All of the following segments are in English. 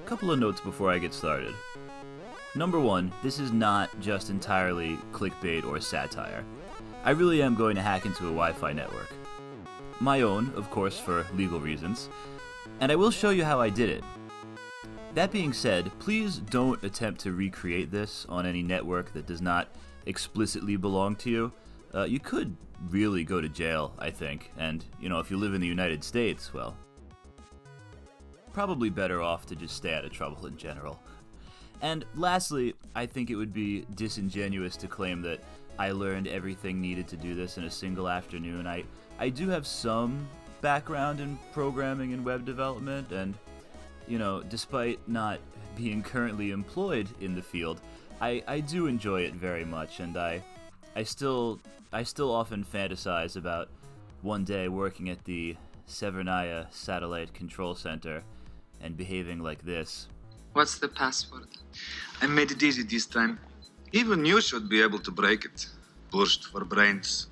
couple of notes before I get started. Number one, this is not just entirely clickbait or satire. I really am going to hack into a Wi-Fi network. My own, of course, for legal reasons, and I will show you how I did it. That being said, please don't attempt to recreate this on any network that does not explicitly belong to you. You could really go to jail, I think, and, if you live in the United States, well, probably better off to just stay out of trouble in general. And lastly, I think it would be disingenuous to claim that I learned everything needed to do this in a single afternoon. I do have some background in programming and web development, and, despite not being currently employed in the field, I do enjoy it very much, and I still often fantasize about one day working at the Severnaya Satellite Control Center and behaving like this. What's the password? I made it easy this time. Even you should be able to break it. Burst for brains.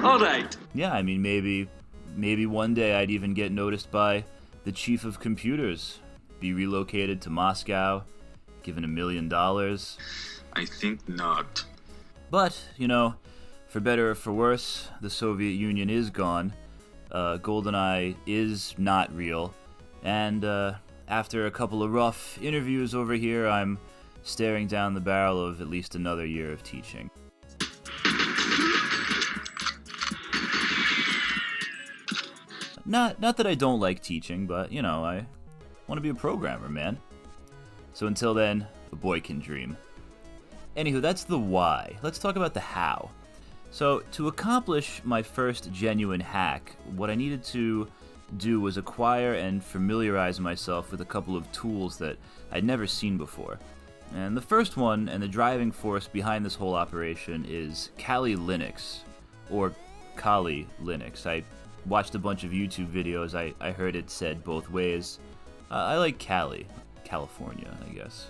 All right. Yeah, I mean, maybe one day I'd even get noticed by the chief of computers, be relocated to Moscow, given $1 million. I think not. But, for better or for worse, the Soviet Union is gone. GoldenEye is not real. And after a couple of rough interviews over here, I'm staring down the barrel of at least another year of teaching. Not that I don't like teaching, but, I want to be a programmer, man. So until then, a boy can dream. Anywho, that's the why. Let's talk about the how. So, to accomplish my first genuine hack, what I needed to do was acquire and familiarize myself with a couple of tools that I'd never seen before. And the first one, and the driving force behind this whole operation, is Kali Linux, or Kali Linux. I watched a bunch of YouTube videos. I heard it said both ways. I like Cali, California, I guess.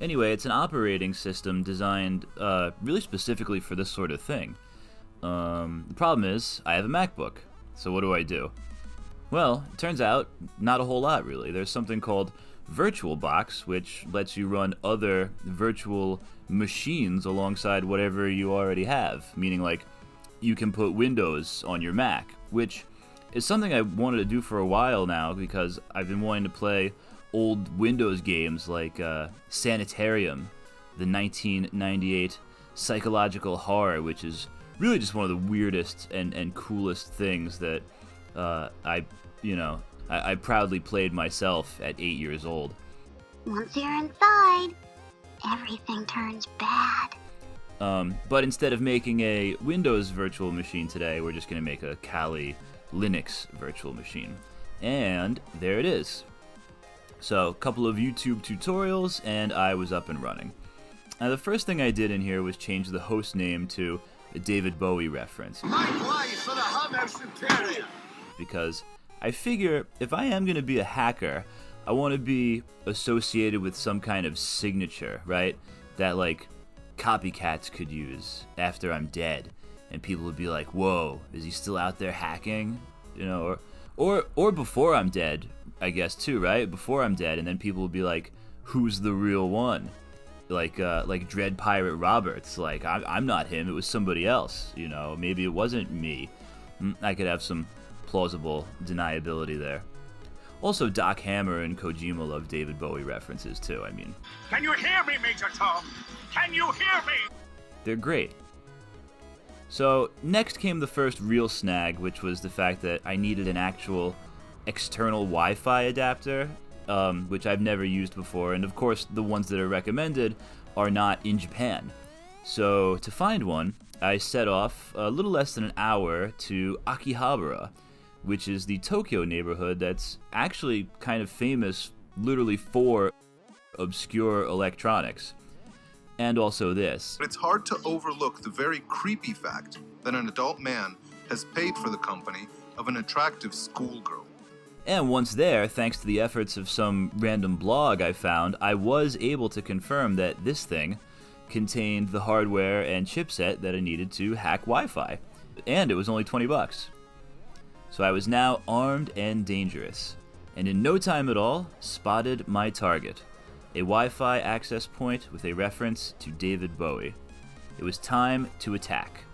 Anyway, it's an operating system designed really specifically for this sort of thing. The problem is, I have a MacBook. So what do? Well, it turns out, not a whole lot, really. There's something called VirtualBox, which lets you run other virtual machines alongside whatever you already have. Meaning, like, you can put Windows on your Mac, which is something I wanted to do for a while now because I've been wanting to play old Windows games like Sanitarium, the 1998 psychological horror, which is really just one of the weirdest and coolest things that I proudly played myself at 8 years old. Once you're inside, everything turns bad. But instead of making a Windows virtual machine today, we're just going to make a Kali Linux virtual machine. And there it is. So, a couple of YouTube tutorials, and I was up and running. Now, the first thing I did in here was change the host name to a David Bowie reference. Because I figure if I am going to be a hacker, I want to be associated with some kind of signature, right? That, like, copycats could use after I'm dead. And people would be like, whoa, is he still out there hacking? Or before I'm dead, I guess, too, right? Before I'm dead, and then people would be like, who's the real one? Like Dread Pirate Roberts. Like, I'm not him, it was somebody else, maybe it wasn't me. I could have some plausible deniability there. Also, Doc Hammer and Kojima love David Bowie references, too, I mean. Can you hear me, Major Tom? Can you hear me? They're great. So, next came the first real snag, which was the fact that I needed an actual external Wi-Fi adapter, which I've never used before, and of course the ones that are recommended are not in Japan. So to find one, I set off a little less than an hour to Akihabara, which is the Tokyo neighborhood that's actually kind of famous literally for obscure electronics. And also this. It's hard to overlook the very creepy fact that an adult man has paid for the company of an attractive schoolgirl. And once there, thanks to the efforts of some random blog I found, I was able to confirm that this thing contained the hardware and chipset that I needed to hack Wi-Fi. And it was only $20. So I was now armed and dangerous. and in no time at all, spotted my target, a Wi-Fi access point with a reference to David Bowie. It was time to attack.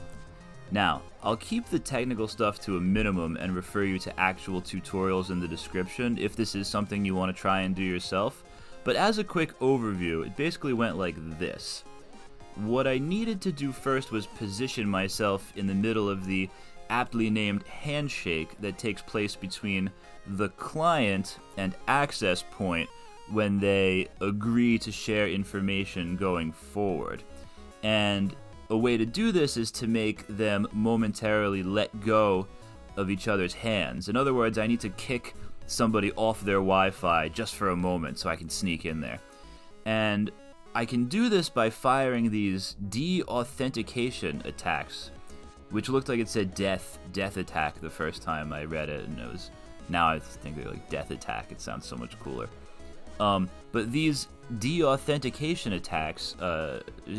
Now, I'll keep the technical stuff to a minimum and refer you to actual tutorials in the description if this is something you want to try and do yourself, but as a quick overview, it basically went like this. What I needed to do first was position myself in the middle of the aptly named handshake that takes place between the client and access point when they agree to share information going forward. And a way to do this is to make them momentarily let go of each other's hands. In other words, I need to kick somebody off their Wi-Fi just for a moment so I can sneak in there. And I can do this by firing these de-authentication attacks, which looked like it said death attack the first time I read it, and it was, now I think they're like death attack. It sounds so much cooler. But these de-authentication attacks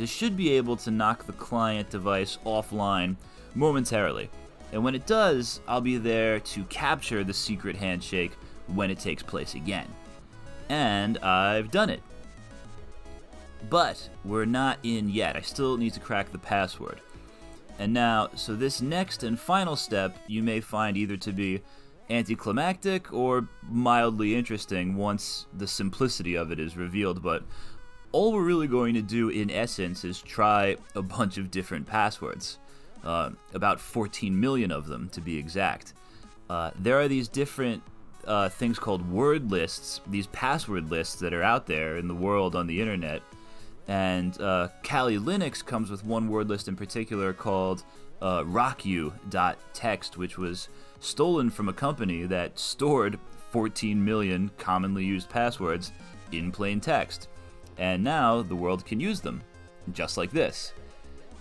should be able to knock the client device offline momentarily. And when it does, I'll be there to capture the secret handshake when it takes place again. And I've done it. But we're not in yet. I still need to crack the password. And now, so this next and final step you may find either to be anticlimactic or mildly interesting once the simplicity of it is revealed, but all we're really going to do in essence is try a bunch of different passwords, about 14 million of them to be exact. There are these different things called word lists, these password lists that are out there in the world on the internet, and Kali Linux comes with one word list in particular called rockyou.txt, which was stolen from a company that stored 14 million commonly used passwords in plain text. And now the world can use them, just like this.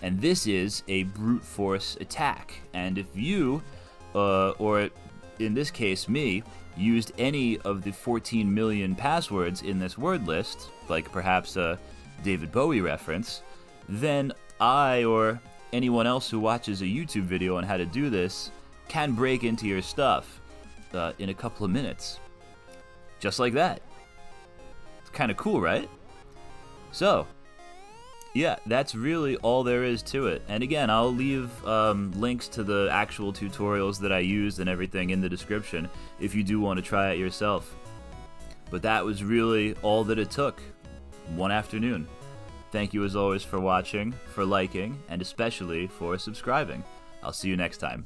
And this is a brute force attack. And if you, or in this case me, used any of the 14 million passwords in this word list, like perhaps a David Bowie reference, then I or anyone else who watches a YouTube video on how to do this can break into your stuff in a couple of minutes. Just like that. It's kind of cool, right? So, yeah, that's really all there is to it. And again, I'll leave links to the actual tutorials that I used and everything in the description if you do want to try it yourself. But that was really all that it took. One afternoon. Thank you as always for watching, for liking, and especially for subscribing. I'll see you next time.